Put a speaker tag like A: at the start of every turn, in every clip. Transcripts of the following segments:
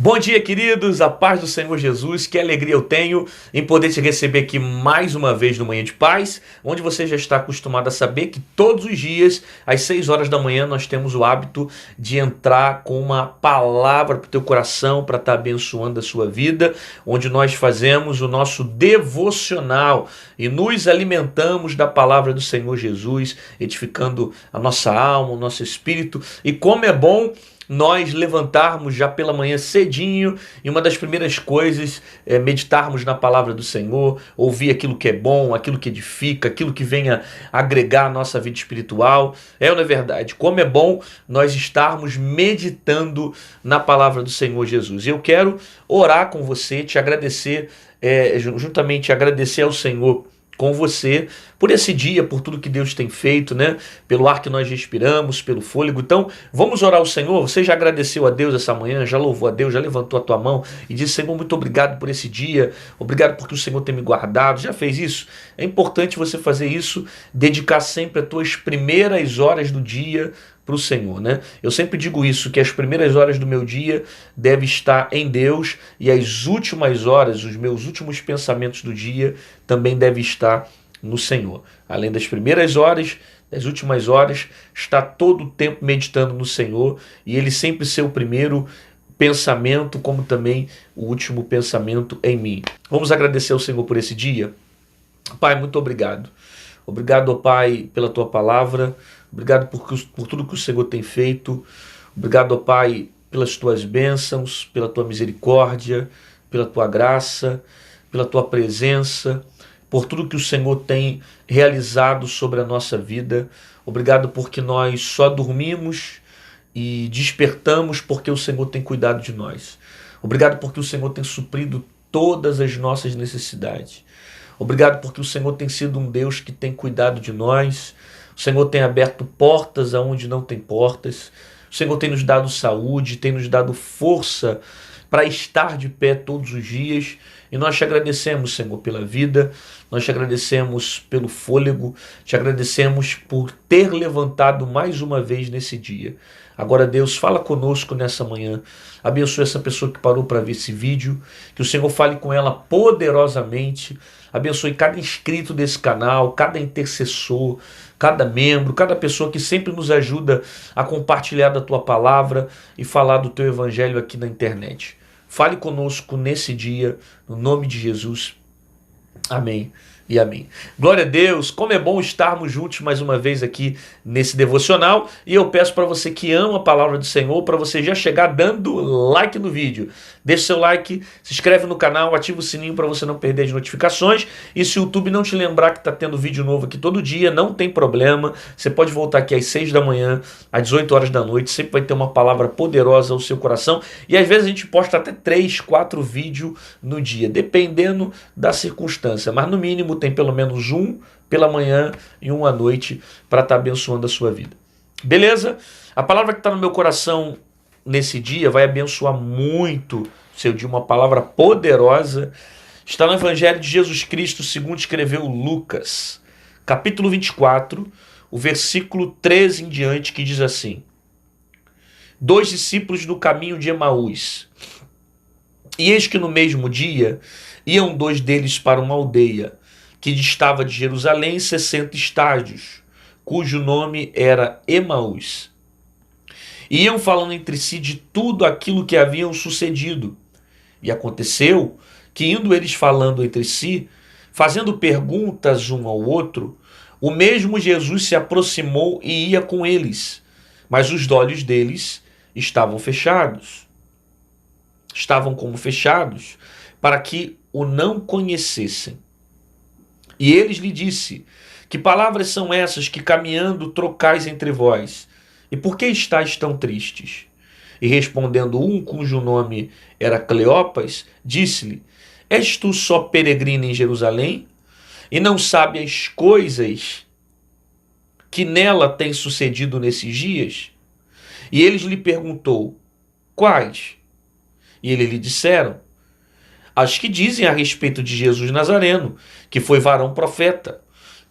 A: Bom dia, queridos, a paz do Senhor Jesus, que alegria eu tenho em poder te receber aqui mais uma vez no Manhã de Paz, onde você já está acostumado a saber que todos os dias, às 6 horas da manhã, nós temos o hábito de entrar com uma palavra para o teu coração, para estar abençoando a sua vida, onde nós fazemos o nosso devocional e nos alimentamos da palavra do Senhor Jesus, edificando a nossa alma, o nosso espírito, e como é bom nós levantarmos já pela manhã cedinho e uma das primeiras coisas é meditarmos na palavra do Senhor, ouvir aquilo que é bom, aquilo que edifica, aquilo que venha agregar a nossa vida espiritual. Não é verdade? Como é bom nós estarmos meditando na palavra do Senhor Jesus. Eu quero orar com você, te agradecer, juntamente agradecer ao Senhor com você, por esse dia, por tudo que Deus tem feito, né? Pelo ar que nós respiramos, pelo fôlego. Então, vamos orar ao Senhor. Você já agradeceu a Deus essa manhã, já louvou a Deus, já levantou a tua mão e disse: Senhor, muito obrigado por esse dia, obrigado porque o Senhor tem me guardado. Já fez isso? É importante você fazer isso, dedicar sempre as tuas primeiras horas do dia para o Senhor, né? Eu sempre digo isso, que as primeiras horas do meu dia devem estar em Deus e as últimas horas, os meus últimos pensamentos do dia também devem estar no Senhor. Além das primeiras horas, das últimas horas, está todo o tempo meditando no Senhor e Ele sempre ser o primeiro pensamento, como também o último pensamento em mim. Vamos agradecer ao Senhor por esse dia? Pai, muito obrigado. Obrigado, ó Pai, pela Tua palavra. Obrigado por tudo que o Senhor tem feito. Obrigado, ó Pai, pelas Tuas bênçãos, pela Tua misericórdia, pela Tua graça, pela Tua presença, por tudo que o Senhor tem realizado sobre a nossa vida. Obrigado porque nós só dormimos e despertamos porque o Senhor tem cuidado de nós. Obrigado porque o Senhor tem suprido todas as nossas necessidades. Obrigado porque o Senhor tem sido um Deus que tem cuidado de nós. O Senhor tem aberto portas aonde não tem portas. O Senhor tem nos dado saúde, tem nos dado força para estar de pé todos os dias. E nós te agradecemos, Senhor, pela vida. Nós te agradecemos pelo fôlego. Te agradecemos por ter levantado mais uma vez nesse dia. Agora, Deus, fala conosco nessa manhã. Abençoe essa pessoa que parou para ver esse vídeo. Que o Senhor fale com ela poderosamente. Abençoe cada inscrito desse canal, cada intercessor, cada membro, cada pessoa que sempre nos ajuda a compartilhar da Tua palavra e falar do Teu Evangelho aqui na internet. Fale conosco nesse dia, no nome de Jesus. Amém e amém. Glória a Deus, como é bom estarmos juntos mais uma vez aqui nesse devocional. E eu peço para você que ama a palavra do Senhor, para você já chegar dando like no vídeo. Deixe seu like, se inscreve no canal, ativa o sininho para você não perder as notificações. E se o YouTube não te lembrar que está tendo vídeo novo aqui todo dia, não tem problema. Você pode voltar aqui às 6 da manhã, às 18 horas da noite. Sempre vai ter uma palavra poderosa ao seu coração. E às vezes a gente posta até 3, 4 vídeos no dia, dependendo da circunstância. Mas no mínimo tem pelo menos um pela manhã e um à noite para estar abençoando a sua vida. Beleza? A palavra que está no meu coração nesse dia vai abençoar muito o seu dia, uma palavra poderosa. Está no Evangelho de Jesus Cristo, segundo escreveu Lucas, capítulo 24, o versículo 13 em diante, que diz assim: 2 discípulos no caminho de Emaús. E eis que no mesmo dia iam 2 deles para uma aldeia que distava de Jerusalém 60 estádios, cujo nome era Emaús. E iam falando entre si de tudo aquilo que haviam sucedido. E aconteceu que, indo eles falando entre si, fazendo perguntas um ao outro, o mesmo Jesus se aproximou e ia com eles, mas os olhos deles estavam fechados. Estavam como fechados, para que o não conhecessem. E eles lhe disse: que palavras são essas que caminhando trocais entre vós? E por que estáis tão tristes? E respondendo um, cujo nome era Cleopas, disse-lhe: és tu só peregrino em Jerusalém? E não sabe as coisas que nela têm sucedido nesses dias? E eles lhe perguntou: quais? E eles lhe disseram: as que dizem a respeito de Jesus Nazareno, que foi varão profeta,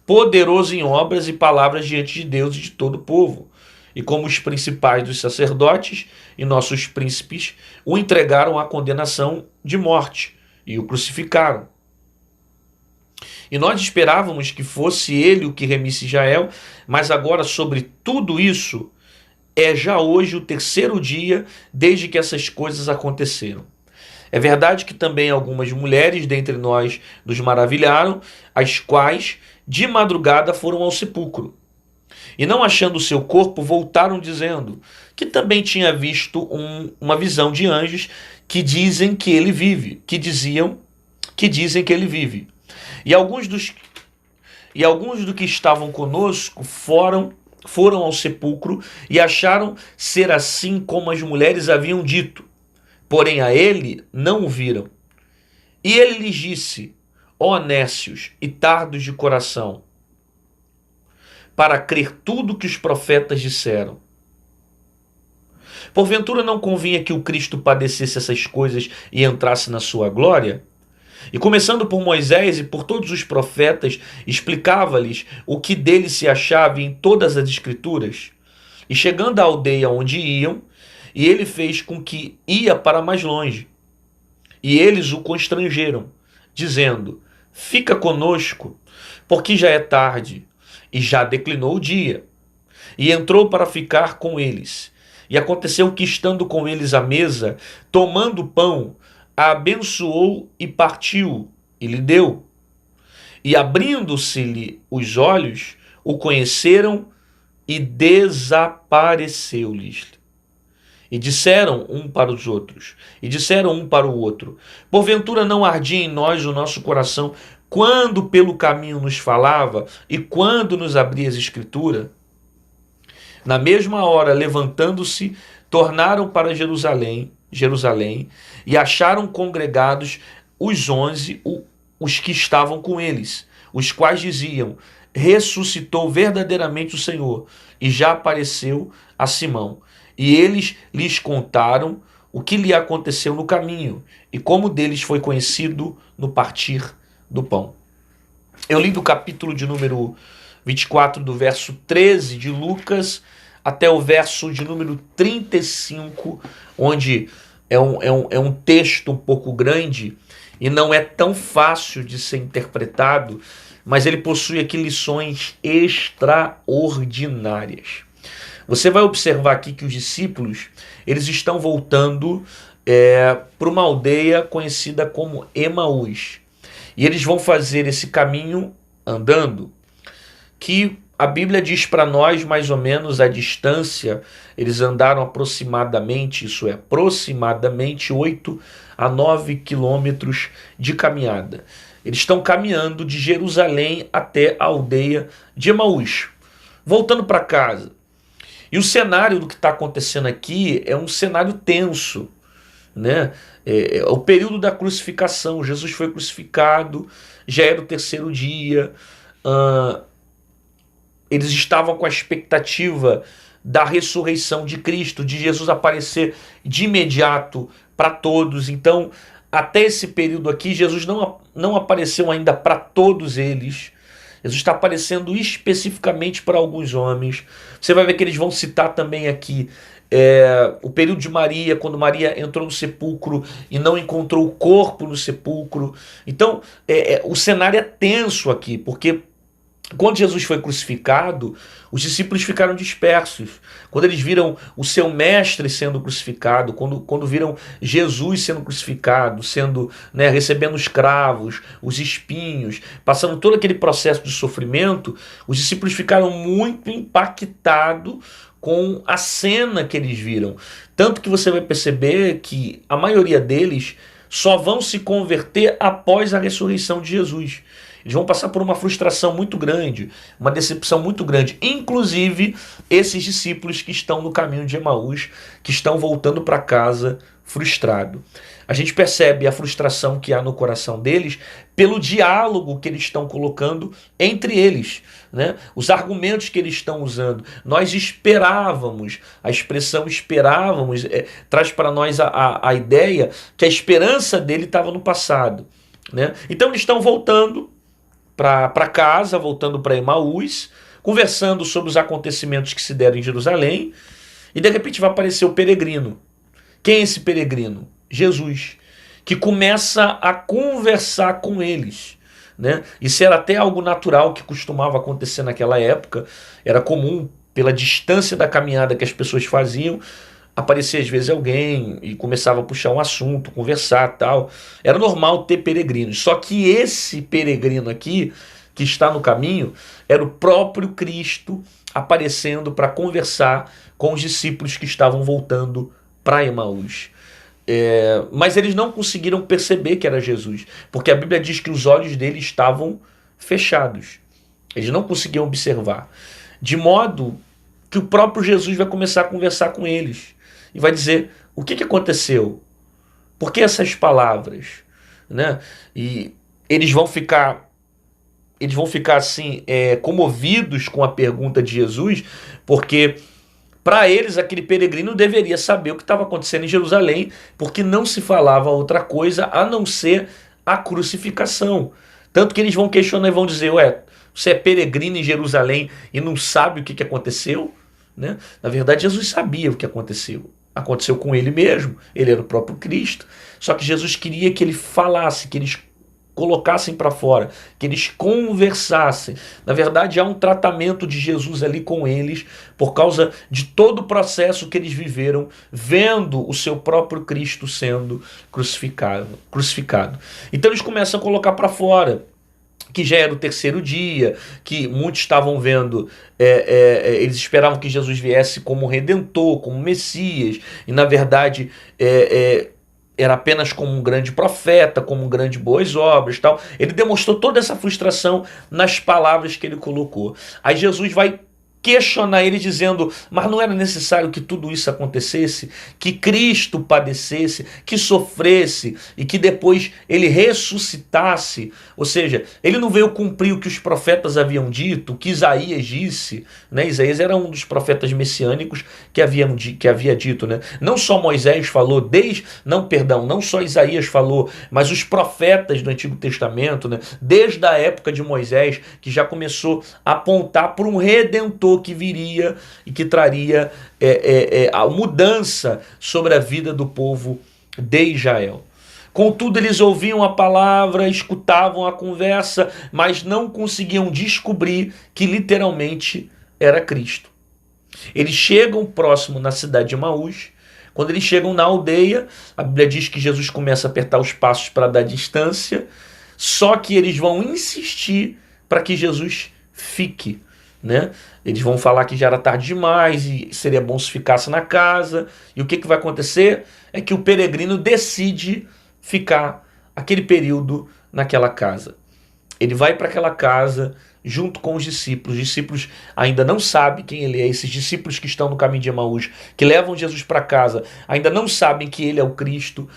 A: poderoso em obras e palavras diante de Deus e de todo o povo. e como os principais dos sacerdotes e nossos príncipes o entregaram à condenação de morte e o crucificaram. E nós esperávamos que fosse ele o que remisse Israel, mas agora sobre tudo isso é já hoje o terceiro dia desde que essas coisas aconteceram. É verdade que também algumas mulheres dentre nós nos maravilharam, as quais de madrugada foram ao sepulcro. E não achando o seu corpo, voltaram dizendo que também tinha visto uma visão de anjos que dizem que ele vive, que dizem que ele vive. E alguns dos que estavam conosco foram ao sepulcro e acharam ser assim como as mulheres haviam dito. Porém a ele não o viram. E ele lhes disse: ó nécios e tardos de coração, para crer tudo que os profetas disseram. Porventura não convinha que o Cristo padecesse essas coisas e entrasse na sua glória? E começando por Moisés e por todos os profetas, explicava-lhes o que dele se achava em todas as escrituras. E chegando à aldeia onde iam, e ele fez com que ia para mais longe. E eles o constrangeram, dizendo: fica conosco, porque já é tarde, e já declinou o dia. E entrou para ficar com eles. E aconteceu que, estando com eles à mesa, tomando o pão, abençoou e partiu, e lhe deu. E abrindo-se-lhe os olhos, o conheceram e desapareceu-lhes. E disseram um para os outros, e disseram um para o outro: porventura não ardia em nós o nosso coração quando pelo caminho nos falava e quando nos abria as escrituras? Na mesma hora, levantando-se, tornaram para Jerusalém, e acharam congregados os 11, os que estavam com eles, os quais diziam: ressuscitou verdadeiramente o Senhor, e já apareceu a Simão. E eles lhes contaram o que lhe aconteceu no caminho, e como deles foi conhecido no partir do pão. Eu li do capítulo de número 24, do verso 13 de Lucas, até o verso de número 35, onde é um texto um pouco grande e não é tão fácil de ser interpretado, mas ele possui aqui lições extraordinárias. Você vai observar aqui que os discípulos, eles estão voltando para uma aldeia conhecida como Emaús. E eles vão fazer esse caminho andando, que a Bíblia diz para nós mais ou menos a distância. Eles andaram aproximadamente, isso é, aproximadamente 8 a 9 quilômetros de caminhada. Eles estão caminhando de Jerusalém até a aldeia de Emaús, voltando para casa. E o cenário do que está acontecendo aqui é um cenário tenso, né? É o período da crucificação. Jesus foi crucificado, já era o terceiro dia. Eles estavam com a expectativa da ressurreição de Cristo, de Jesus aparecer de imediato para todos. Então, até esse período aqui, Jesus não apareceu ainda para todos eles. Jesus está aparecendo especificamente para alguns homens. Você vai ver que eles vão citar também aqui o período de Maria, quando Maria entrou no sepulcro e não encontrou o corpo no sepulcro. Então, o cenário é tenso aqui, porque quando Jesus foi crucificado, os discípulos ficaram dispersos. Quando eles viram o seu mestre sendo crucificado, quando viram Jesus sendo crucificado, recebendo os cravos, os espinhos, passando todo aquele processo de sofrimento, os discípulos ficaram muito impactados com a cena que eles viram. Tanto que você vai perceber que a maioria deles só vão se converter após a ressurreição de Jesus. Eles vão passar por uma frustração muito grande, uma decepção muito grande. Inclusive, esses discípulos que estão no caminho de Emaús, que estão voltando para casa frustrado. A gente percebe a frustração que há no coração deles pelo diálogo que eles estão colocando entre eles, né? Os argumentos que eles estão usando. Nós esperávamos, a expressão esperávamos traz para nós a ideia que a esperança dele estava no passado, né? Então eles estão voltando para casa, voltando para Emaús, conversando sobre os acontecimentos que se deram em Jerusalém, e de repente vai aparecer o peregrino. Quem é esse peregrino? Jesus, que começa a conversar com eles, né? Isso era até algo natural que costumava acontecer naquela época, era comum, pela distância da caminhada que as pessoas faziam, aparecia às vezes alguém e começava a puxar um assunto, conversar, tal. Era normal ter peregrinos. Só que esse peregrino aqui, que está no caminho, era o próprio Cristo aparecendo para conversar com os discípulos que estavam voltando para Emaús. Mas eles não conseguiram perceber que era Jesus, porque a Bíblia diz que os olhos deles estavam fechados. Eles não conseguiam observar. De modo que o próprio Jesus vai começar a conversar com eles e vai dizer: o que aconteceu? Por que essas palavras? Né? E eles vão ficar assim, comovidos com a pergunta de Jesus, porque para eles aquele peregrino deveria saber o que estava acontecendo em Jerusalém, porque não se falava outra coisa a não ser a crucificação. Tanto que eles vão questionar e vão dizer: ué, você é peregrino em Jerusalém e não sabe o que aconteceu? Né? Na verdade, Jesus sabia o que aconteceu. Aconteceu com ele mesmo, ele era o próprio Cristo. Só que Jesus queria que ele falasse, que eles colocassem para fora, que eles conversassem. Na verdade, há um tratamento de Jesus ali com eles, por causa de todo o processo que eles viveram, vendo o seu próprio Cristo sendo crucificado. Então eles começam a colocar para fora que já era o terceiro dia, que muitos estavam vendo, eles esperavam que Jesus viesse como Redentor, como Messias, e na verdade era apenas como um grande profeta, como um grande boas obras, tal. Ele demonstrou toda essa frustração nas palavras que ele colocou. Aí Jesus vai questionar ele dizendo: mas não era necessário que tudo isso acontecesse, que Cristo padecesse, que sofresse e que depois ele ressuscitasse? Ou seja, ele não veio cumprir o que os profetas haviam dito, o que Isaías disse, né? Isaías era um dos profetas messiânicos que havia dito, né? Não só Moisés falou, não só Isaías falou, mas os profetas do Antigo Testamento, né? Desde a época de Moisés, que já começou a apontar para um Redentor que viria e que traria a mudança sobre a vida do povo de Israel. Contudo, eles ouviam a palavra, escutavam a conversa, mas não conseguiam descobrir que literalmente era Cristo. Eles chegam próximo na cidade de Emaús. Quando eles chegam na aldeia, a Bíblia diz que Jesus começa a apertar os passos para dar distância, só que eles vão insistir para que Jesus fique. Né? Eles vão falar que já era tarde demais e seria bom se ficasse na casa. E o que vai acontecer? É que o peregrino decide ficar aquele período naquela casa. Ele vai para aquela casa junto com os discípulos. Os discípulos ainda não sabem quem ele é. Esses discípulos que estão no caminho de Emaús, que levam Jesus para casa, ainda não sabem que ele é o Cristo.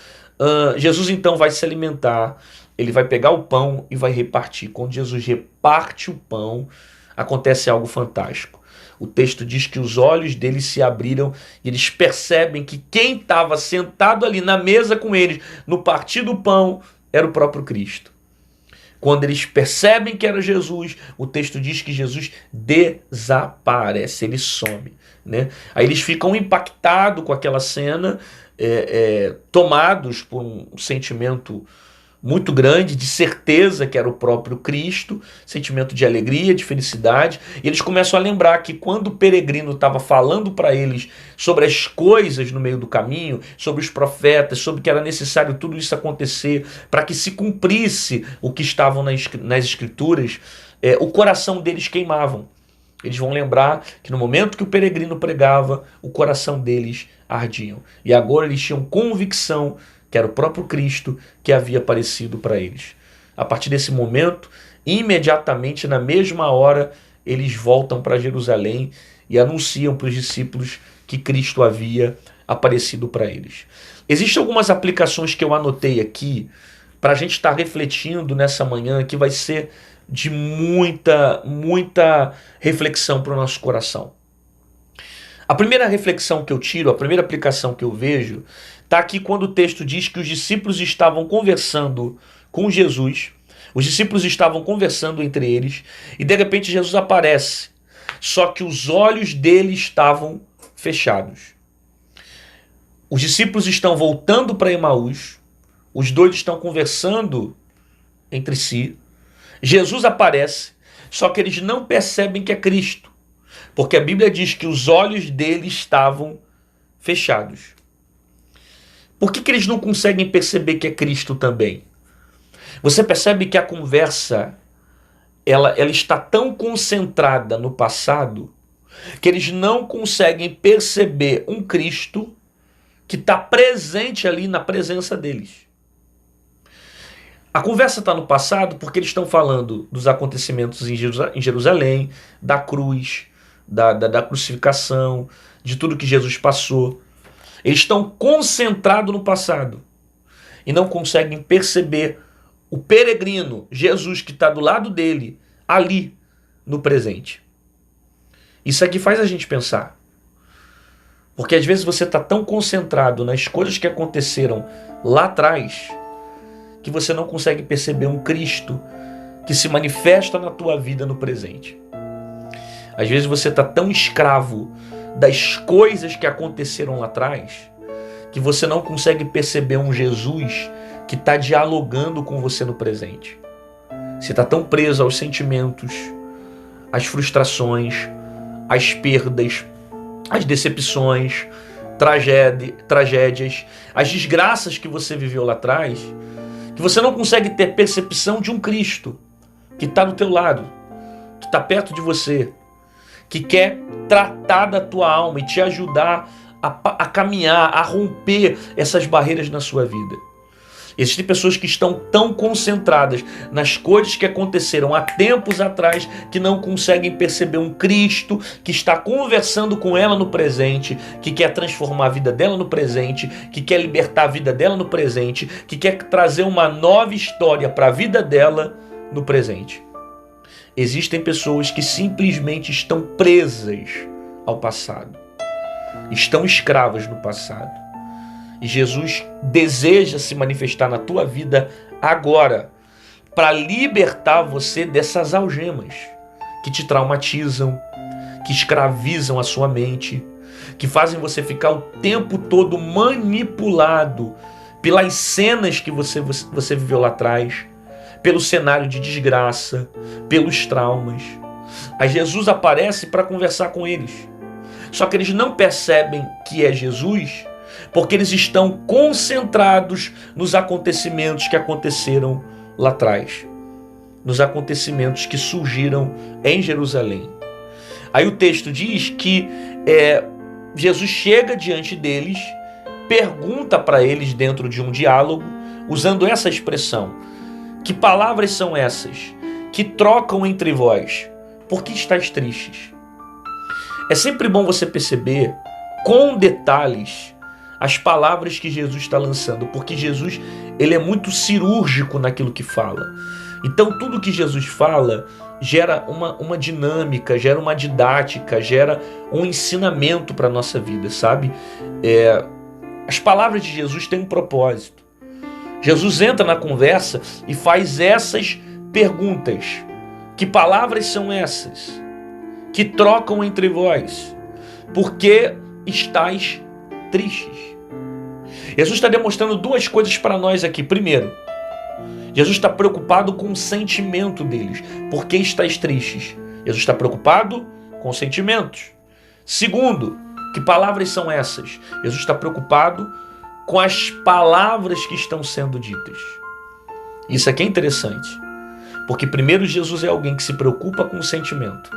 A: Jesus então vai se alimentar. Ele vai pegar o pão e vai repartir. Quando Jesus reparte o pão, acontece algo fantástico. O texto diz que os olhos deles se abriram e eles percebem que quem estava sentado ali na mesa com eles, no partir do pão, era o próprio Cristo. Quando eles percebem que era Jesus, o texto diz que Jesus desaparece, ele some. Né? Aí eles ficam impactados com aquela cena, tomados por um sentimento muito grande, de certeza que era o próprio Cristo, sentimento de alegria, de felicidade, e eles começam a lembrar que quando o peregrino estava falando para eles sobre as coisas no meio do caminho, sobre os profetas, sobre que era necessário tudo isso acontecer para que se cumprisse o que estavam nas escrituras, o coração deles queimavam. Eles vão lembrar que no momento que o peregrino pregava, o coração deles ardiam. E agora eles tinham convicção que era o próprio Cristo que havia aparecido para eles. A partir desse momento, imediatamente na mesma hora, eles voltam para Jerusalém e anunciam para os discípulos que Cristo havia aparecido para eles. Existem algumas aplicações que eu anotei aqui para a gente estar refletindo nessa manhã, que vai ser de muita reflexão para o nosso coração. A primeira reflexão que eu tiro, a primeira aplicação que eu vejo, está aqui quando o texto diz que os discípulos estavam conversando com Jesus, os discípulos estavam conversando entre eles, e de repente Jesus aparece. só que os olhos dele estavam fechados. Os discípulos estão voltando para Emaús, os dois estão conversando entre si. Jesus aparece, só que eles não percebem que é Cristo, porque a Bíblia diz que os olhos dele estavam fechados. Por que eles não conseguem perceber que é Cristo também? Você percebe que a conversa ela está tão concentrada no passado que eles não conseguem perceber um Cristo que está presente ali na presença deles. A conversa está no passado porque eles estão falando dos acontecimentos em Jerusalém, da cruz, da crucificação, de tudo que Jesus passou. Eles estão concentrados no passado e não conseguem perceber o peregrino, Jesus, que está do lado dele, ali, no presente. Isso aqui faz a gente pensar. Porque às vezes você está tão concentrado nas coisas que aconteceram lá atrás que você não consegue perceber um Cristo que se manifesta na tua vida no presente. Às vezes você está tão escravo das coisas que aconteceram lá atrás que você não consegue perceber um Jesus que está dialogando com você no presente. Você está tão preso aos sentimentos, às frustrações, às perdas, às decepções, tragédias, às desgraças que você viveu lá atrás, que você não consegue ter percepção de um Cristo que está do teu lado, que está perto de você, que quer tratar da tua alma e te ajudar a caminhar, a romper essas barreiras na sua vida. Existem pessoas que estão tão concentradas nas coisas que aconteceram há tempos atrás que não conseguem perceber um Cristo que está conversando com ela no presente, que quer transformar a vida dela no presente, que quer libertar a vida dela no presente, que quer trazer uma nova história para a vida dela no presente. Existem pessoas que simplesmente estão presas ao passado, estão escravas no passado. E Jesus deseja se manifestar na tua vida agora para libertar você dessas algemas que te traumatizam, que escravizam a sua mente, que fazem você ficar o tempo todo manipulado pelas cenas que você viveu lá atrás, pelo cenário de desgraça, pelos traumas. Aí Jesus aparece para conversar com eles. Só que eles não percebem que é Jesus porque eles estão concentrados nos acontecimentos que aconteceram lá atrás, nos acontecimentos que surgiram em Jerusalém. Aí o texto diz que Jesus chega diante deles, pergunta para eles dentro de um diálogo, usando essa expressão: que palavras são essas que trocam entre vós? Por que estáis tristes? É sempre bom você perceber com detalhes as palavras que Jesus está lançando, porque Jesus ele é muito cirúrgico naquilo que fala. Então tudo que Jesus fala gera uma dinâmica, gera uma didática, gera um ensinamento para a nossa vida, sabe? As palavras de Jesus têm um propósito. Jesus entra na conversa e faz essas perguntas. Que palavras são essas que trocam entre vós? Por que estáis tristes? Jesus está demonstrando duas coisas para nós aqui. Primeiro, Jesus está preocupado com o sentimento deles. Por que estáis tristes? Jesus está preocupado com os sentimentos. Segundo, que palavras são essas? Jesus está preocupado com as palavras que estão sendo ditas. Isso aqui é interessante, porque primeiro Jesus é alguém que se preocupa com o sentimento.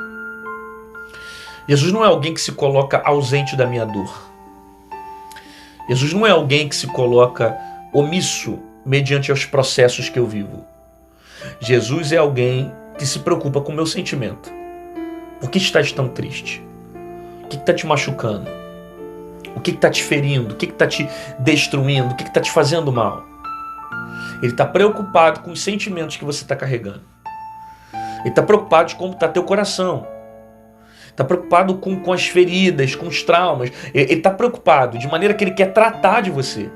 A: Jesus não é alguém que se coloca ausente da minha dor. Jesus não é alguém que se coloca omisso mediante os processos que eu vivo. Jesus é alguém que se preocupa com o meu sentimento. Por que estás tão triste? O que está te machucando? O que está te ferindo? O que está te destruindo? O que está te fazendo mal? Ele está preocupado com os sentimentos que você está carregando. Ele está preocupado de como está teu coração. Está preocupado com as feridas, com os traumas. Ele está preocupado de maneira que ele quer tratar de você.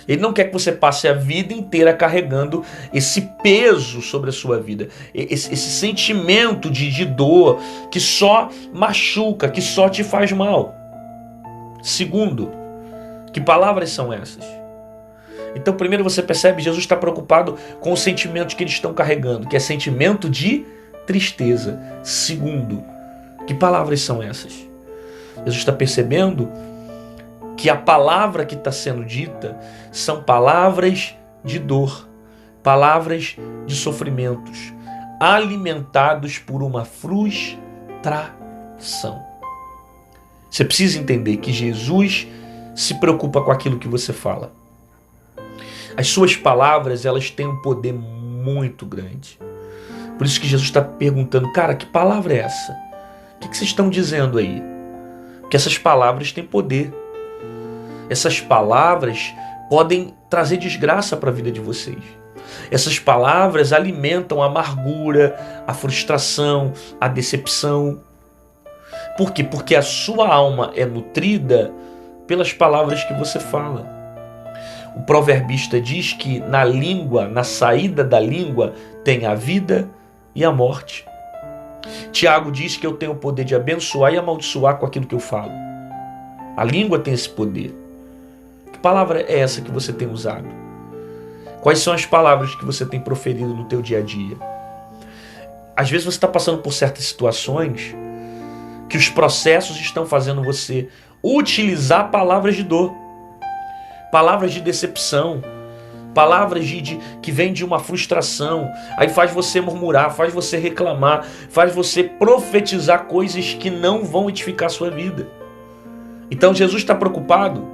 A: Ele não quer que você passe a vida inteira carregando esse peso sobre a sua vida, esse sentimento de dor que só machuca, que só te faz mal. Segundo, que palavras são essas? Então, primeiro você percebe, Jesus está preocupado com os sentimentos que eles estão carregando, que é sentimento de tristeza. Segundo, que palavras são essas? Jesus está percebendo que a palavra que está sendo dita são palavras de dor, palavras de sofrimentos, alimentados por uma frustração. Você precisa entender que Jesus se preocupa com aquilo que você fala. As suas palavras, elas têm um poder muito grande. Por isso que Jesus está perguntando, cara, que palavra é essa? O que vocês estão dizendo aí? Porque essas palavras têm poder. Essas palavras podem trazer desgraça para a vida de vocês. Essas palavras alimentam a amargura, a frustração, a decepção. Por quê? Porque a sua alma é nutrida pelas palavras que você fala. O proverbista diz que na língua, na saída da língua, tem a vida e a morte. Tiago diz que eu tenho o poder de abençoar e amaldiçoar com aquilo que eu falo. A língua tem esse poder. Que palavra é essa que você tem usado? Quais são as palavras que você tem proferido no teu dia a dia? Às vezes você está passando por certas situações que os processos estão fazendo você utilizar palavras de dor, palavras de decepção, palavras que vêm de uma frustração, aí faz você murmurar, faz você reclamar, faz você profetizar coisas que não vão edificar a sua vida. Então Jesus está preocupado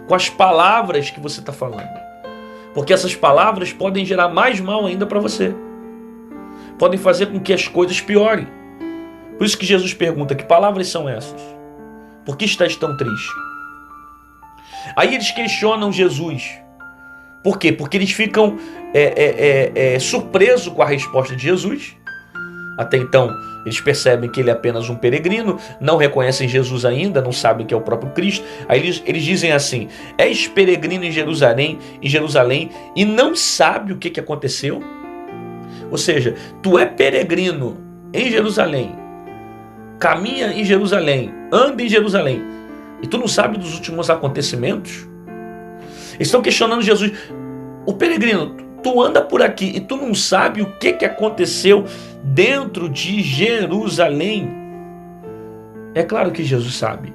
A: com as palavras que você está falando, porque essas palavras podem gerar mais mal ainda para você, podem fazer com que as coisas piorem. Por isso que Jesus pergunta, que palavras são essas? Por que estás tão triste? Aí eles questionam Jesus. Por quê? Porque eles ficam surpresos com a resposta de Jesus. Até então, eles percebem que ele é apenas um peregrino, não reconhecem Jesus ainda, não sabem que é o próprio Cristo. Aí eles dizem assim, és peregrino em Jerusalém e não sabe o que aconteceu? Ou seja, tu é peregrino em Jerusalém, caminha em Jerusalém, anda em Jerusalém, e tu não sabe dos últimos acontecimentos? Eles estão questionando Jesus. O peregrino, tu anda por aqui e tu não sabe o que aconteceu dentro de Jerusalém? É claro que Jesus sabe,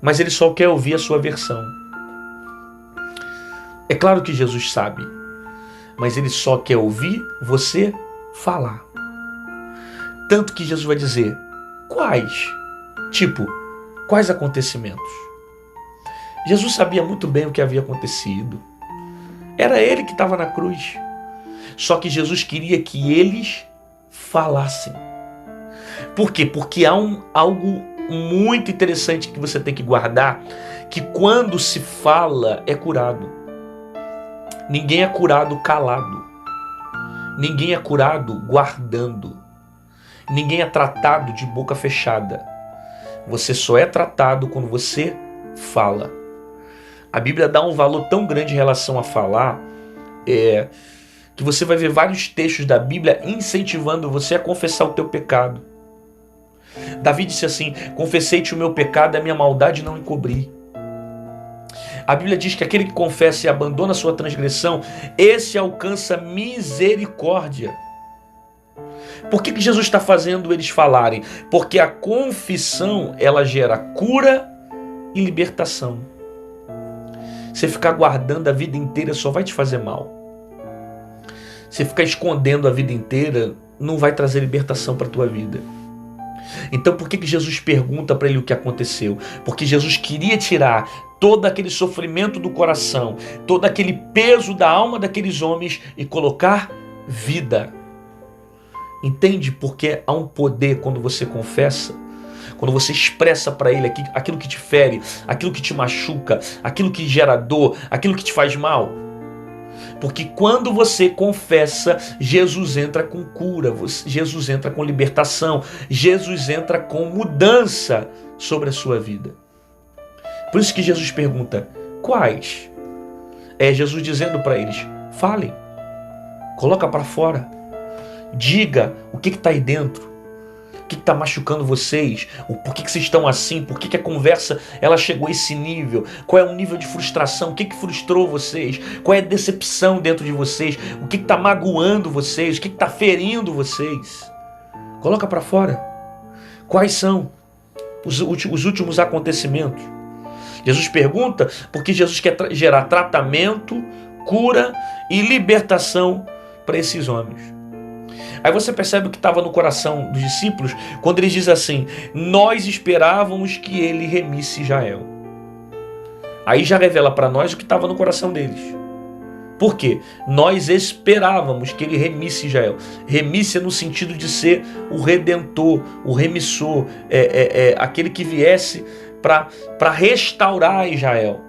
A: mas ele só quer ouvir a sua versão. É claro que Jesus sabe, mas ele só quer ouvir você falar. Tanto que Jesus vai dizer, quais? Tipo, quais acontecimentos? Jesus sabia muito bem o que havia acontecido. Era ele que estava na cruz. Só que Jesus queria que eles falassem. Por quê? Porque há algo muito interessante que você tem que guardar, que quando se fala é curado. Ninguém é curado calado. Ninguém é curado guardando. Ninguém é tratado de boca fechada. Você só é tratado quando você fala. A Bíblia dá um valor tão grande em relação a falar, que você vai ver vários textos da Bíblia incentivando você a confessar o teu pecado. Davi disse assim, confessei-te o meu pecado e a minha maldade não encobri. A Bíblia diz que aquele que confessa e abandona a sua transgressão, esse alcança misericórdia. Por que Jesus está fazendo eles falarem? Porque a confissão, ela gera cura e libertação. Você ficar guardando a vida inteira só vai te fazer mal. Você ficar escondendo a vida inteira não vai trazer libertação para a tua vida. Então por que Jesus pergunta para ele o que aconteceu? Porque Jesus queria tirar todo aquele sofrimento do coração, todo aquele peso da alma daqueles homens e colocar vida. Entende? Porque há um poder quando você confessa, quando você expressa para ele aquilo que te fere, aquilo que te machuca, aquilo que gera dor, aquilo que te faz mal. Porque quando você confessa, Jesus entra com cura, Jesus entra com libertação, Jesus entra com mudança sobre a sua vida. Por isso que Jesus pergunta, quais? é Jesus dizendo para eles: falem, coloca para fora, diga o que está aí dentro, o que está machucando vocês, por que vocês estão assim, por que a conversa ela chegou a esse nível, qual é o nível de frustração, o que frustrou vocês, qual é a decepção dentro de vocês, o que está magoando vocês, o que está ferindo vocês. Coloca para fora. Quais são os últimos acontecimentos? Jesus pergunta porque Jesus quer gerar tratamento, cura e libertação para esses homens. Aí você percebe o que estava no coração dos discípulos quando eles dizem assim: nós esperávamos que ele remisse Israel. Aí já revela para nós o que estava no coração deles. Por quê? Nós esperávamos que ele remisse Israel. Remisse no sentido de ser o redentor, o remissor, aquele que viesse para restaurar Israel.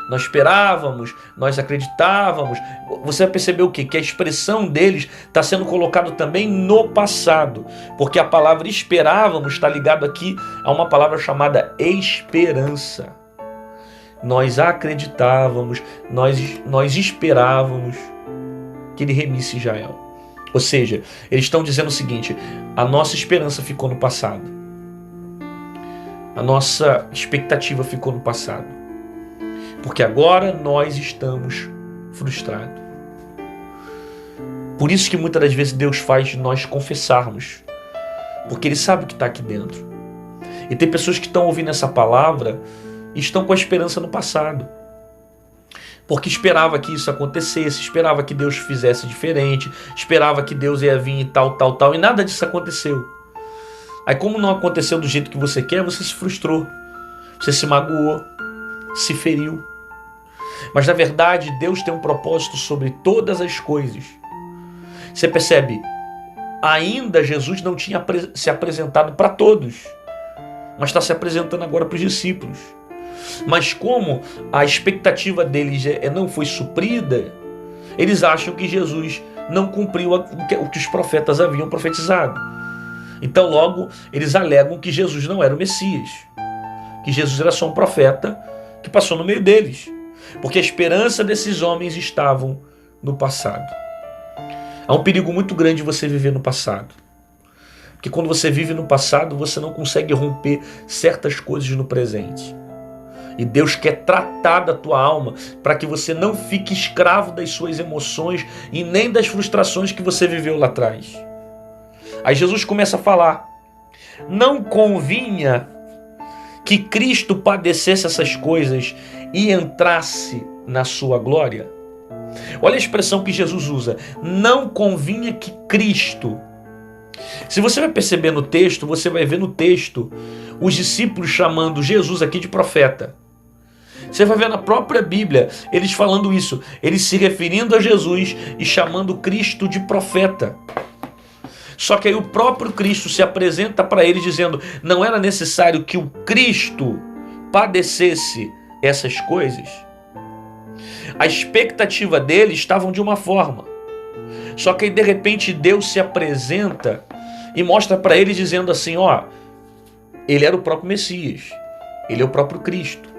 A: Nós esperávamos, nós acreditávamos. Você vai perceber o quê? Que a expressão deles está sendo colocada também no passado. Porque a palavra esperávamos está ligado aqui a uma palavra chamada esperança. Nós acreditávamos, nós esperávamos que ele remisse Israel. Ou seja, eles estão dizendo o seguinte: a nossa esperança ficou no passado. A nossa expectativa ficou no passado. Porque agora nós estamos frustrados. Por isso que muitas das vezes Deus faz nós confessarmos. Porque Ele sabe o que está aqui dentro. E tem pessoas que estão ouvindo essa palavra e estão com a esperança no passado. Porque esperava que isso acontecesse, esperava que Deus fizesse diferente, esperava que Deus ia vir e tal, e nada disso aconteceu. Aí como não aconteceu do jeito que você quer, você se frustrou, você se magoou, se feriu. Mas na verdade Deus tem um propósito sobre todas as coisas. Você percebe? Ainda Jesus não tinha se apresentado para todos, mas está se apresentando agora para os discípulos. Mas como a expectativa deles não foi suprida, eles acham que Jesus não cumpriu o que os profetas haviam profetizado. Então logo eles alegam que Jesus não era o Messias, que Jesus era só um profeta que passou no meio deles, porque a esperança desses homens estavam no passado. Há um perigo muito grande você viver no passado, porque quando você vive no passado você não consegue romper certas coisas no presente. E Deus quer tratar da tua alma para que você não fique escravo das suas emoções e nem das frustrações que você viveu lá atrás. Aí Jesus começa a falar: não convinha que Cristo padecesse essas coisas e entrasse na sua glória? Olha a expressão que Jesus usa: não convinha que Cristo. Se você vai perceber no texto, você vai ver no texto os discípulos chamando Jesus aqui de profeta. Você vai ver na própria Bíblia eles falando isso, eles se referindo a Jesus e chamando Cristo de profeta. Só que aí o próprio Cristo se apresenta para eles dizendo: não era necessário que o Cristo padecesse essas coisas? A expectativa deles estava de uma forma. Só que aí de repente Deus se apresenta e mostra para eles dizendo assim: ó, ele era o próprio Messias, ele é o próprio Cristo.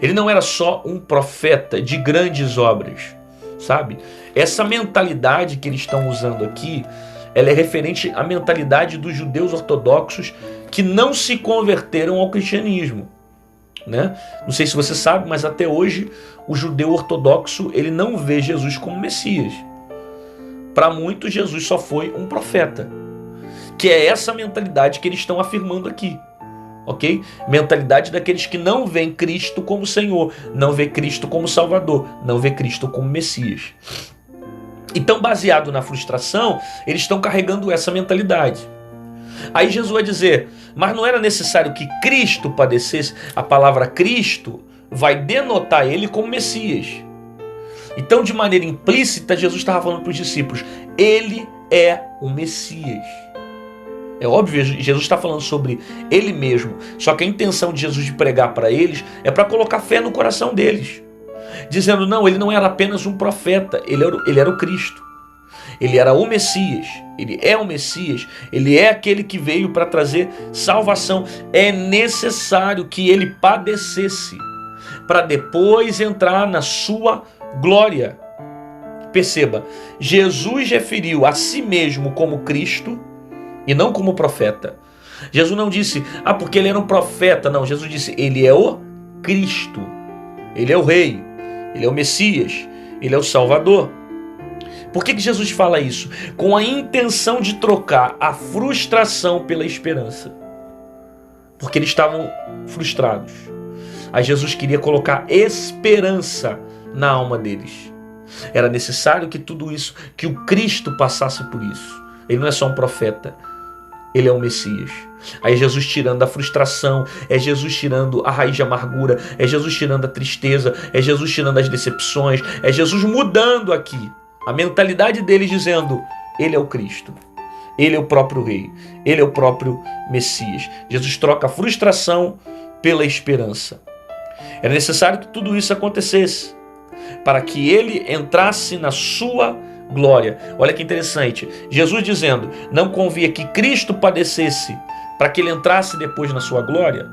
A: Ele não era só um profeta de grandes obras, sabe? Essa mentalidade que eles estão usando aqui, ela é referente à mentalidade dos judeus ortodoxos que não se converteram ao cristianismo, né? Não sei se você sabe, mas até hoje o judeu ortodoxo ele não vê Jesus como Messias. Para muitos, Jesus só foi um profeta, que é essa mentalidade que eles estão afirmando aqui. Ok? Mentalidade daqueles que não veem Cristo como Senhor, não vê Cristo como Salvador, não vê Cristo como Messias. Então, baseado na frustração, eles estão carregando essa mentalidade. Aí Jesus vai dizer: mas não era necessário que Cristo padecesse? A palavra Cristo vai denotar ele como Messias. Então, de maneira implícita, Jesus estava falando para os discípulos: ele é o Messias. É óbvio, Jesus está falando sobre ele mesmo. Só que a intenção de Jesus de pregar para eles é para colocar fé no coração deles. Dizendo: não, ele não era apenas um profeta, ele era o Cristo. Ele era o Messias, ele é o Messias, ele é aquele que veio para trazer salvação. É necessário que ele padecesse para depois entrar na sua glória. Perceba, Jesus referiu a si mesmo como Cristo e não como profeta. Jesus não disse, porque ele era um profeta. Não, Jesus disse, ele é o Cristo. Ele é o Rei. Ele é o Messias. Ele é o Salvador. Por que Jesus fala isso? Com a intenção de trocar a frustração pela esperança. Porque eles estavam frustrados. Aí Jesus queria colocar esperança na alma deles. Era necessário que tudo isso, que o Cristo passasse por isso. Ele não é só um profeta, ele é o Messias. Aí é Jesus tirando a frustração, é Jesus tirando a raiz de amargura, é Jesus tirando a tristeza, é Jesus tirando as decepções, é Jesus mudando aqui a mentalidade deles, dizendo, ele é o Cristo, ele é o próprio Rei, ele é o próprio Messias. Jesus troca a frustração pela esperança. Era necessário que tudo isso acontecesse para que ele entrasse na sua glória. Olha que interessante, Jesus dizendo, não convia que Cristo padecesse para que ele entrasse depois na sua glória.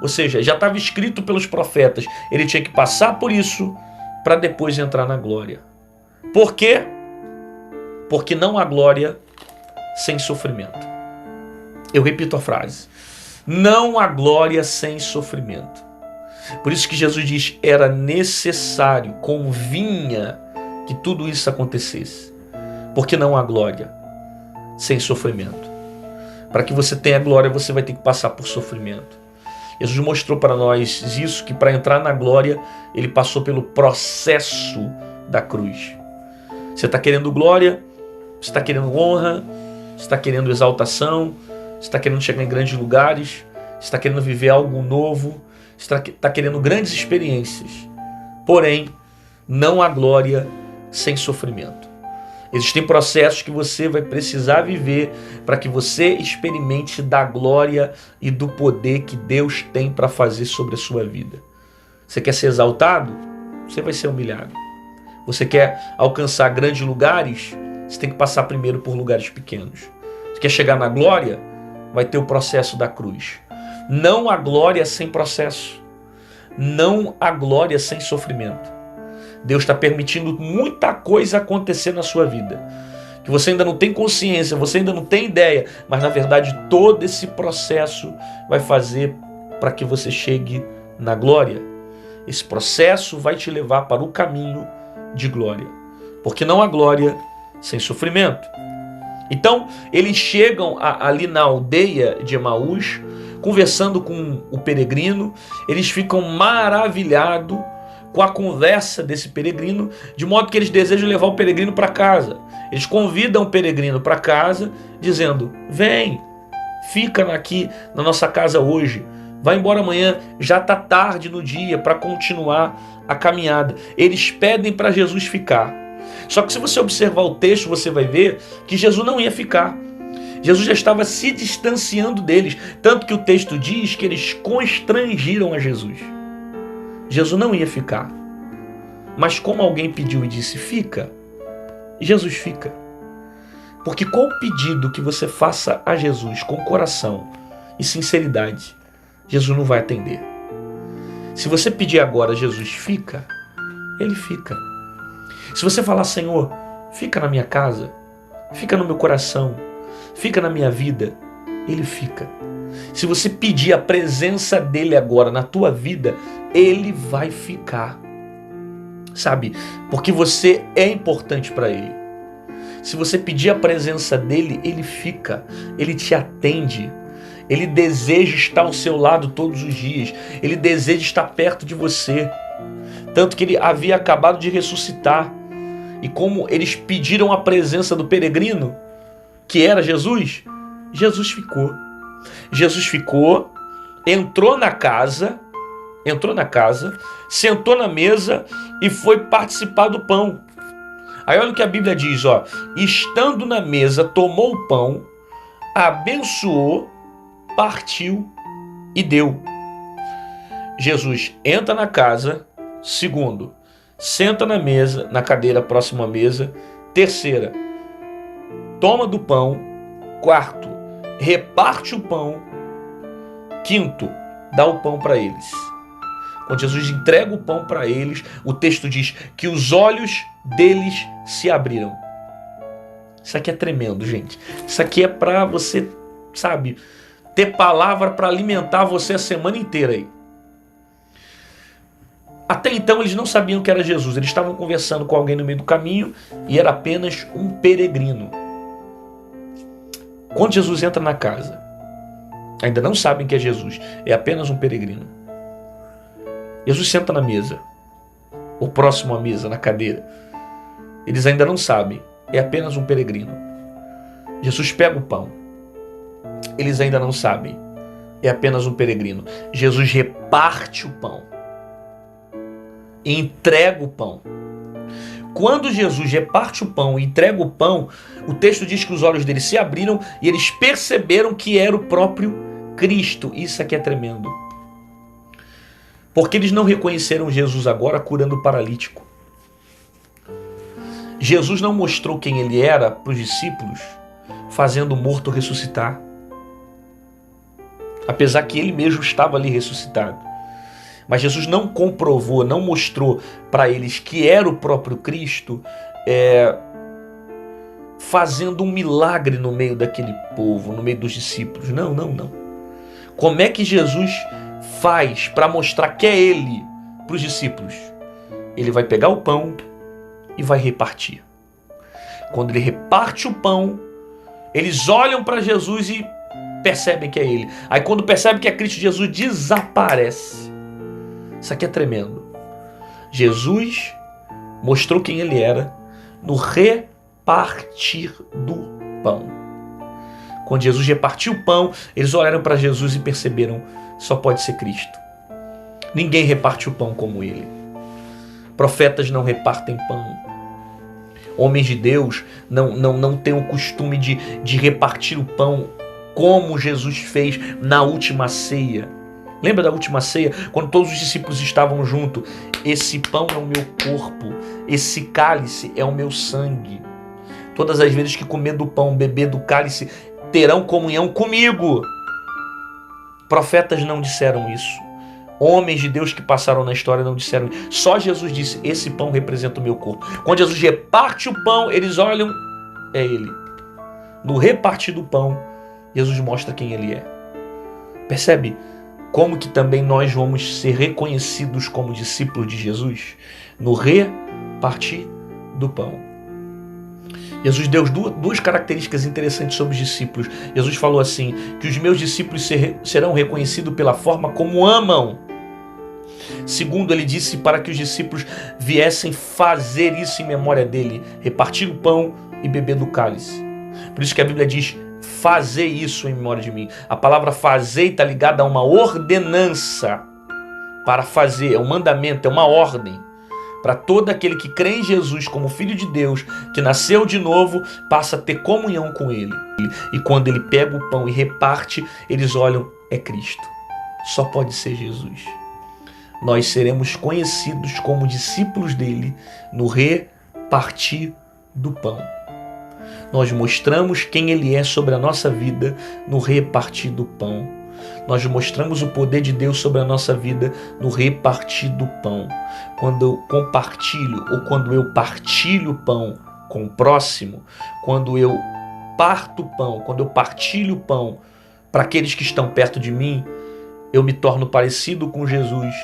A: Ou seja, já estava escrito pelos profetas, ele tinha que passar por isso para depois entrar na glória. Por quê? Porque não há glória sem sofrimento. Eu repito a frase, não há glória sem sofrimento. Por isso que Jesus diz, era necessário, convinha que tudo isso acontecesse. Porque não há glória sem sofrimento. Para que você tenha glória, você vai ter que passar por sofrimento. Jesus mostrou para nós isso, que para entrar na glória, ele passou pelo processo da cruz. Você está querendo glória, você está querendo honra, você está querendo exaltação, você está querendo chegar em grandes lugares, você está querendo viver algo novo, você está querendo grandes experiências. Porém, não há glória sem sofrimento. Existem processos que você vai precisar viver para que você experimente da glória e do poder que Deus tem para fazer sobre a sua vida. Você quer ser exaltado? Você vai ser humilhado. Você quer alcançar grandes lugares? Você tem que passar primeiro por lugares pequenos. Você quer chegar na glória? Vai ter o processo da cruz. Não há glória sem processo. Não há glória sem sofrimento. Deus está permitindo muita coisa acontecer na sua vida, que você ainda não tem consciência, você ainda não tem ideia, mas na verdade todo esse processo vai fazer para que você chegue na glória. Esse processo vai te levar para o caminho de glória, porque não há glória sem sofrimento. Então eles chegam ali na aldeia de Emaús, conversando com o peregrino, eles ficam maravilhados com a conversa desse peregrino, de modo que eles desejam levar o peregrino para casa. Eles convidam o peregrino para casa, dizendo, vem, fica aqui na nossa casa hoje, vai embora amanhã, já está tarde no dia para continuar a caminhada. Eles pedem para Jesus ficar. Só que se você observar o texto, você vai ver que Jesus não ia ficar. Jesus já estava se distanciando deles, tanto que o texto diz que eles constrangiram a Jesus. Jesus não ia ficar. Mas como alguém pediu e disse, fica, Jesus fica. Porque qual o pedido que você faça a Jesus com coração e sinceridade, Jesus não vai atender. Se você pedir agora, Jesus fica, ele fica. Se você falar, Senhor, fica na minha casa, fica no meu coração, fica na minha vida, ele fica. Se você pedir a presença dele agora na tua vida, ele vai ficar. Sabe? Porque você é importante para ele. Se você pedir a presença dele, ele fica. Ele te atende. Ele deseja estar ao seu lado todos os dias. Ele deseja estar perto de você. Tanto que ele havia acabado de ressuscitar. E como eles pediram a presença do peregrino, que era Jesus, Jesus ficou. Jesus ficou, entrou na casa, sentou na mesa e foi participar do pão. Aí olha o que a Bíblia diz, ó, estando na mesa, tomou o pão, abençoou, partiu e deu. Jesus entra na casa, segundo, senta na mesa, na cadeira próxima à mesa, terceira, toma do pão, quarto, reparte o pão, quinto, dá o pão para eles. Quando Jesus entrega o pão para eles, o texto diz que os olhos deles se abriram. Isso aqui é tremendo, gente. Isso aqui é para você, sabe, ter palavra para alimentar você a semana inteira aí. Até então eles não sabiam que era Jesus. Eles estavam conversando com alguém no meio do caminho e era apenas um peregrino. Quando Jesus entra na casa, ainda não sabem que é Jesus. É apenas um peregrino. Jesus senta na mesa, ou próximo à mesa, na cadeira. Eles ainda não sabem. É apenas um peregrino. Jesus pega o pão. Eles ainda não sabem. É apenas um peregrino. Jesus reparte o pão. E entrega o pão. Quando Jesus reparte o pão e entrega o pão, o texto diz que os olhos deles se abriram e eles perceberam que era o próprio Cristo. Isso aqui é tremendo. Porque eles não reconheceram Jesus agora curando o paralítico. Jesus não mostrou quem ele era para os discípulos, fazendo o morto ressuscitar. Apesar que ele mesmo estava ali ressuscitado. Mas Jesus não comprovou, não mostrou para eles que era o próprio Cristo, fazendo um milagre no meio daquele povo, no meio dos discípulos. Não. Como é que Jesus faz para mostrar que é ele para os discípulos? Ele vai pegar o pão e vai repartir. Quando ele reparte o pão, eles olham para Jesus e percebem que é ele. Aí quando percebem que é Cristo, Jesus desaparece. Isso aqui é tremendo. Jesus mostrou quem ele era no repartir do pão. Quando Jesus repartiu o pão, eles olharam para Jesus e perceberam: só pode ser Cristo. Ninguém reparte o pão como ele. Profetas não repartem pão. Homens de Deus não têm o costume de repartir o pão como Jesus fez na última ceia. Lembra da última ceia? Quando todos os discípulos estavam juntos. Esse pão é o meu corpo. Esse cálice é o meu sangue. Todas as vezes que comer do pão, beber do cálice, terão comunhão comigo. Profetas não disseram isso. Homens de Deus que passaram na história não disseram isso. Só Jesus disse: esse pão representa o meu corpo. Quando Jesus reparte o pão, eles olham, é ele. No repartir do pão, Jesus mostra quem ele é. Percebe como que também nós vamos ser reconhecidos como discípulos de Jesus? No repartir do pão. Jesus deu duas características interessantes sobre os discípulos. Jesus falou assim, que os meus discípulos serão reconhecidos pela forma como amam. Segundo, ele disse para que os discípulos viessem fazer isso em memória dele, repartir o pão e beber do cálice. Por isso que a Bíblia diz: fazer isso em memória de mim. A palavra fazer está ligada a uma ordenança. Para fazer, é um mandamento, é uma ordem. Para todo aquele que crê em Jesus como Filho de Deus, que nasceu de novo, passa a ter comunhão com ele. E quando ele pega o pão e reparte, eles olham: é Cristo. Só pode ser Jesus. Nós seremos conhecidos como discípulos dele no repartir do pão. Nós mostramos quem ele é sobre a nossa vida no repartir do pão. Nós mostramos o poder de Deus sobre a nossa vida no repartir do pão. Quando eu compartilho ou quando eu partilho o pão com o próximo, quando eu parto o pão, quando eu partilho o pão para aqueles que estão perto de mim, eu me torno parecido com Jesus,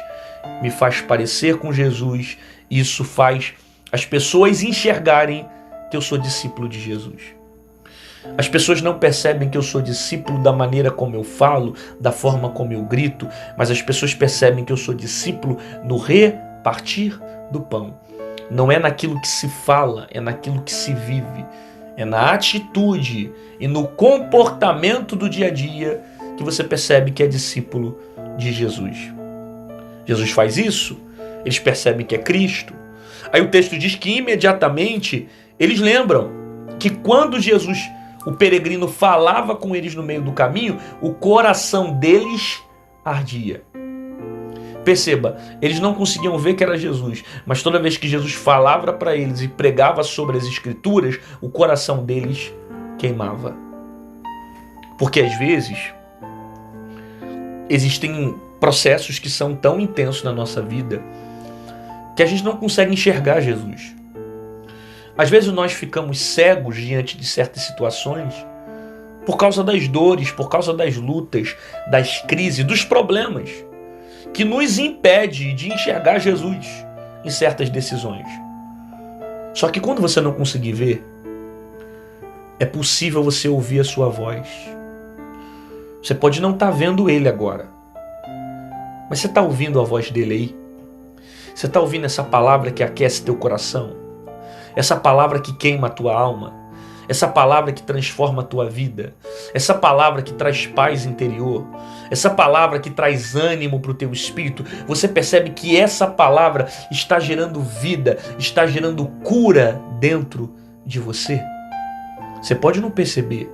A: me faz parecer com Jesus. Isso faz as pessoas enxergarem que eu sou discípulo de Jesus. As pessoas não percebem que eu sou discípulo da maneira como eu falo, da forma como eu grito, mas as pessoas percebem que eu sou discípulo no repartir do pão. Não é naquilo que se fala, é naquilo que se vive. É na atitude e no comportamento do dia a dia que você percebe que é discípulo de Jesus. Jesus faz isso, eles percebem que é Cristo. Aí o texto diz que imediatamente eles lembram que quando Jesus, o peregrino, falava com eles no meio do caminho, o coração deles ardia. Perceba, eles não conseguiam ver que era Jesus, mas toda vez que Jesus falava para eles e pregava sobre as Escrituras, o coração deles queimava. Porque às vezes existem processos que são tão intensos na nossa vida que a gente não consegue enxergar Jesus. Às vezes nós ficamos cegos diante de certas situações por causa das dores, por causa das lutas, das crises, dos problemas, que nos impede de enxergar Jesus em certas decisões. Só que quando você não conseguir ver, é possível você ouvir a sua voz. Você pode não estar vendo ele agora, mas você está ouvindo a voz dele aí? Você está ouvindo essa palavra que aquece teu coração? Essa palavra que queima a tua alma? Essa palavra que transforma a tua vida? Essa palavra que traz paz interior? Essa palavra que traz ânimo para o teu espírito? Você percebe que essa palavra está gerando vida, está gerando cura dentro de você? Você pode não perceber,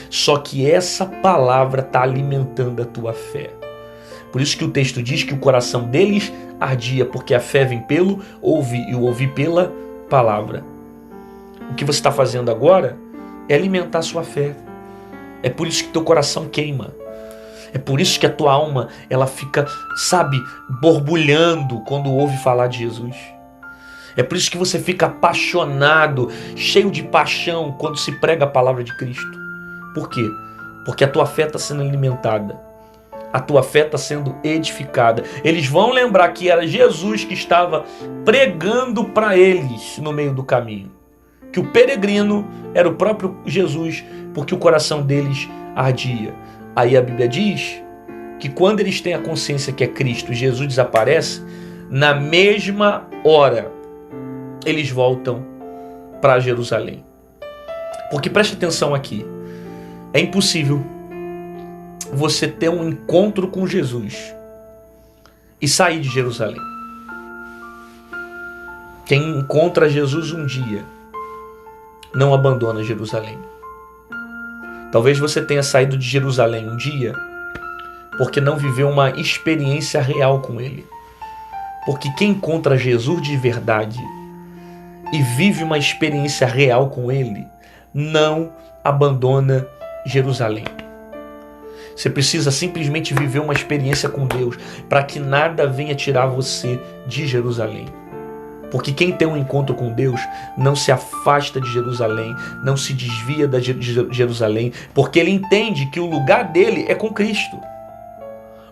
A: só que essa palavra está alimentando a tua fé. Por isso que o texto diz que o coração deles ardia, porque a fé vem pelo ouvir e o ouvir pela palavra. O que você está fazendo agora é alimentar a sua fé. É por isso que teu coração queima. É por isso que a tua alma ela fica, borbulhando quando ouve falar de Jesus. É por isso que você fica apaixonado, cheio de paixão quando se prega a palavra de Cristo. Por quê? Porque a tua fé está sendo alimentada. A tua fé está sendo edificada. Eles vão lembrar que era Jesus que estava pregando para eles no meio do caminho. Que o peregrino era o próprio Jesus, porque o coração deles ardia. Aí a Bíblia diz que quando eles têm a consciência que é Cristo, Jesus desaparece, na mesma hora eles voltam para Jerusalém. Porque preste atenção aqui, é impossível você ter um encontro com Jesus e sair de Jerusalém. Quem encontra Jesus um dia não abandona Jerusalém. Talvez você tenha saído de Jerusalém um dia porque não viveu uma experiência real com ele. Porque quem encontra Jesus de verdade e vive uma experiência real com ele, não abandona Jerusalém. Você precisa simplesmente viver uma experiência com Deus para que nada venha tirar você de Jerusalém. Porque quem tem um encontro com Deus não se afasta de Jerusalém, não se desvia de Jerusalém, porque ele entende que o lugar dele é com Cristo.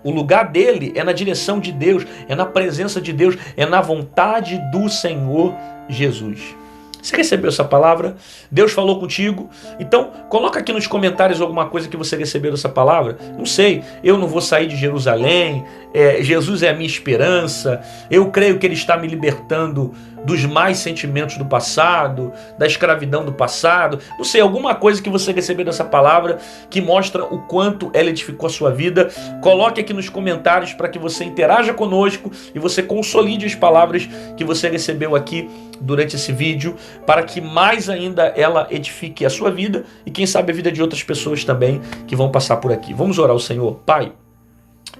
A: O lugar dele é na direção de Deus, é na presença de Deus, é na vontade do Senhor Jesus. Você recebeu essa palavra? Deus falou contigo? Então, coloca aqui nos comentários alguma coisa que você recebeu dessa palavra. Não sei, eu não vou sair de Jerusalém, Jesus é a minha esperança, eu creio que Ele está me libertando dos mais sentimentos do passado, da escravidão do passado. Não sei, alguma coisa que você recebeu dessa palavra que mostra o quanto ela edificou a sua vida. Coloque aqui nos comentários para que você interaja conosco e você consolide as palavras que você recebeu aqui durante esse vídeo, para que mais ainda ela edifique a sua vida e quem sabe a vida de outras pessoas também que vão passar por aqui. Vamos orar ao Senhor. Pai,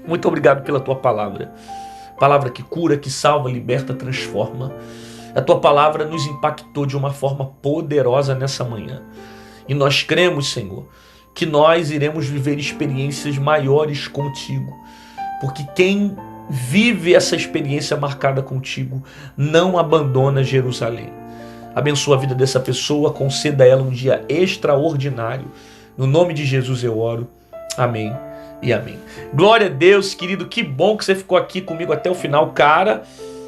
A: muito obrigado pela tua palavra. Palavra que cura, que salva, liberta, transforma. A tua palavra nos impactou de uma forma poderosa nessa manhã. E nós cremos, Senhor, que nós iremos viver experiências maiores contigo. Porque quem vive essa experiência marcada contigo não abandona Jerusalém. Abençoa a vida dessa pessoa, conceda a ela um dia extraordinário. No nome de Jesus eu oro. Amém e amém. Glória a Deus, querido. Que bom que você ficou aqui comigo até o final, cara.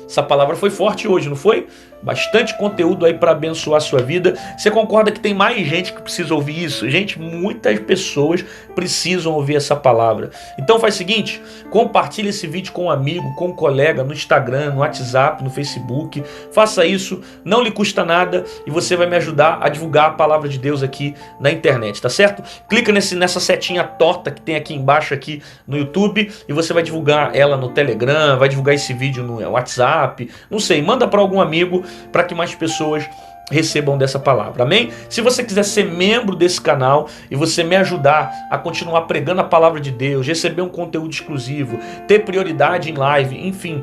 A: Essa palavra foi forte hoje, não foi? Bastante conteúdo aí para abençoar a sua vida. Você concorda que tem mais gente que precisa ouvir isso? Gente, muitas pessoas precisam ouvir essa palavra. Então faz o seguinte, compartilhe esse vídeo com um amigo, com um colega, no Instagram, no WhatsApp, no Facebook. Faça isso, não lhe custa nada e você vai me ajudar a divulgar a palavra de Deus aqui na internet, tá certo? Clica nessa setinha torta que tem aqui embaixo aqui no YouTube e você vai divulgar ela no Telegram, vai divulgar esse vídeo no WhatsApp, não sei, manda para algum amigo para que mais pessoas recebam dessa palavra, amém? Se você quiser ser membro desse canal e você me ajudar a continuar pregando a palavra de Deus, receber um conteúdo exclusivo, ter prioridade em live, enfim,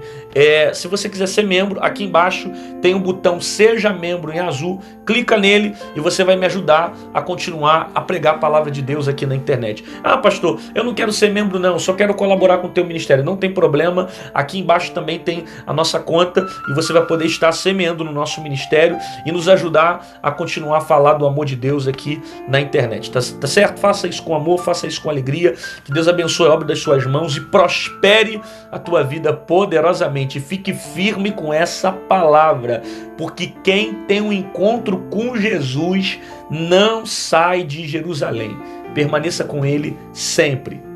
A: se você quiser ser membro, aqui embaixo tem um botão Seja Membro em azul, clica nele e você vai me ajudar a continuar a pregar a palavra de Deus aqui na internet. Ah, pastor, eu não quero ser membro não, só quero colaborar com o teu ministério. Não tem problema, aqui embaixo também tem a nossa conta e você vai poder estar semeando no nosso ministério e nos ajudar a continuar a falar do amor de Deus aqui na internet, tá certo? Faça isso com amor, faça isso com alegria, que Deus abençoe a obra das suas mãos e prospere a tua vida poderosamente. Fique firme com essa palavra, porque quem tem um encontro com Jesus não sai de Jerusalém. Permaneça com Ele sempre.